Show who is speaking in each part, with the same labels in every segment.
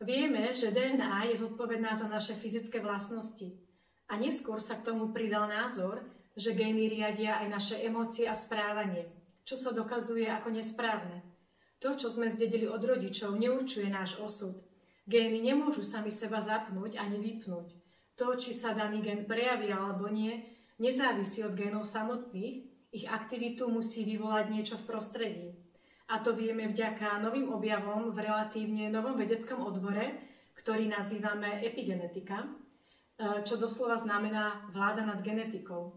Speaker 1: Vieme, že DNA je zodpovedná za naše fyzické vlastnosti. A neskôr sa k tomu pridal názor, že gény riadia aj naše emócie a správanie, čo sa dokazuje ako nesprávne. To, čo sme zdedili od rodičov, neurčuje náš osud. Gény nemôžu sami seba zapnúť ani vypnúť. To, či sa daný gén prejaví alebo nie, nezávisí od génov samotných, ich aktivitu musí vyvolať niečo v prostredí. A to vieme vďaka novým objavom v relatívne novom vedeckom odbore, ktorý nazývame epigenetika, čo doslova znamená vláda nad genetikou.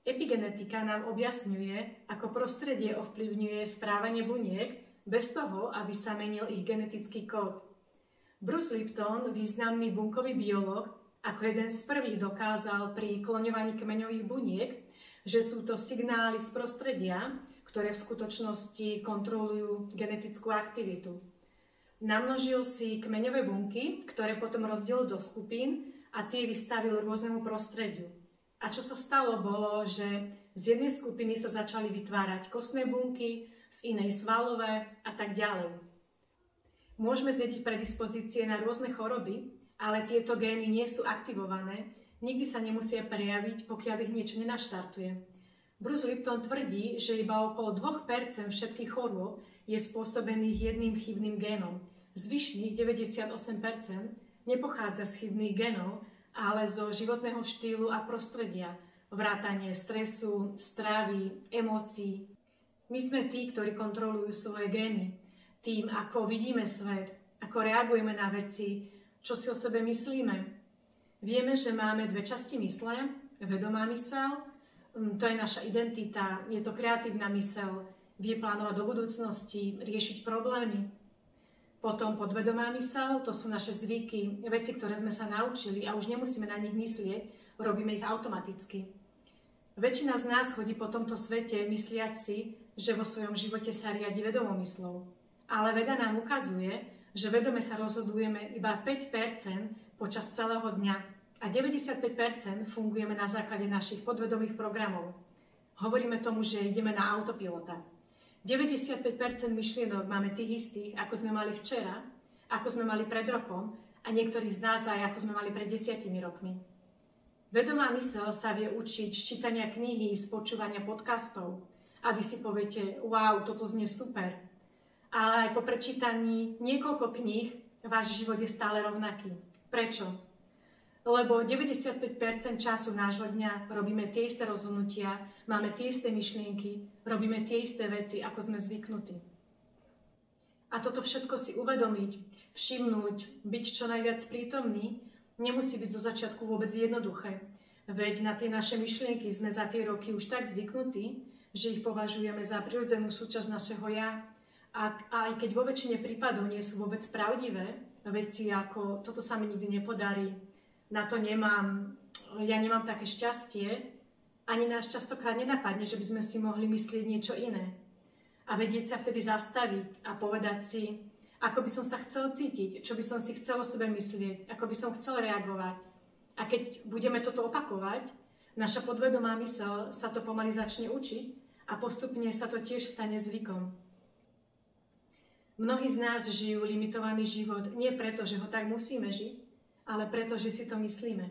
Speaker 1: Epigenetika nám objasňuje, ako prostredie ovplyvňuje správanie buniek bez toho, aby sa menil ich genetický kód. Bruce Lipton, významný bunkový biológ, ako jeden z prvých dokázal pri kloňovaní kmeňových buniek, že sú to signály z prostredia, ktoré v skutočnosti kontrolujú genetickú aktivitu. Namnožil si kmeňové bunky, ktoré potom rozdelil do skupín a tie vystavil rôznemu prostrediu. A čo sa stalo, bolo, že z jednej skupiny sa začali vytvárať kostné bunky, z inej svalové a tak ďalej. Môžeme zdediť predispozície na rôzne choroby, ale tieto gény nie sú aktivované, nikdy sa nemusia prejaviť, pokiaľ ich niečo nenaštartuje. Bruce Lipton tvrdí, že iba okolo 2% všetkých chorôb je spôsobených jedným chybným génom. Zvyšných 98% nepochádza z chybných génov, ale zo životného štýlu a prostredia, vrátanie stresu, stravy, emócií. My sme tí, ktorí kontrolujú svoje gény, tým, ako vidíme svet, ako reagujeme na veci, čo si o sebe myslíme. Vieme, že máme dve časti mysle, vedomá myseľ, to je naša identita, je to kreatívna myseľ, vie plánovať do budúcnosti, riešiť problémy. Potom podvedomá myseľ, to sú naše zvyky, veci, ktoré sme sa naučili a už nemusíme na nich myslieť, robíme ich automaticky. Väčšina z nás chodí po tomto svete mysliať si, že vo svojom živote sa riadi vedomou myslou. Ale veda nám ukazuje, že vedome sa rozhodujeme iba 5% počas celého dňa a 95% fungujeme na základe našich podvedomých programov. Hovoríme tomu, že ideme na autopilota. 95% myšlienok máme tých istých, ako sme mali včera, ako sme mali pred rokom a niektorí z nás aj ako sme mali pred 10 rokmi. Vedomá myseľ sa vie učiť z čítania knihy, z počúvania podcastov a vy si poviete, wow, toto znie super. Ale aj po prečítaní niekoľko kníh váš život je stále rovnaký. Prečo? Lebo 95% času nášho dňa robíme tie isté rozhodnutia, máme tie isté myšlienky, robíme tie isté veci, ako sme zvyknutí. A toto všetko si uvedomiť, všimnúť, byť čo najviac prítomný, nemusí byť zo začiatku vôbec jednoduché. Veď na tie naše myšlienky sme za tie roky už tak zvyknutí, že ich považujeme za prirodzenú súčasť našeho ja. A aj keď vo väčšine prípadov nie sú vôbec pravdivé, veci ako toto sa mi nikdy nepodarí, na to ja nemám také šťastie, ani nás častokrát nenapadne, že by sme si mohli myslieť niečo iné. A vedieť sa vtedy zastaviť a povedať si, ako by som sa chcel cítiť, čo by som si chcel o sebe myslieť, ako by som chcel reagovať. A keď budeme toto opakovať, naša podvedomá myseľ sa to pomaly začne učiť a postupne sa to tiež stane zvykom. Mnohí z nás žijú limitovaný život nie preto, že ho tak musíme žiť, ale preto, že si to myslíme.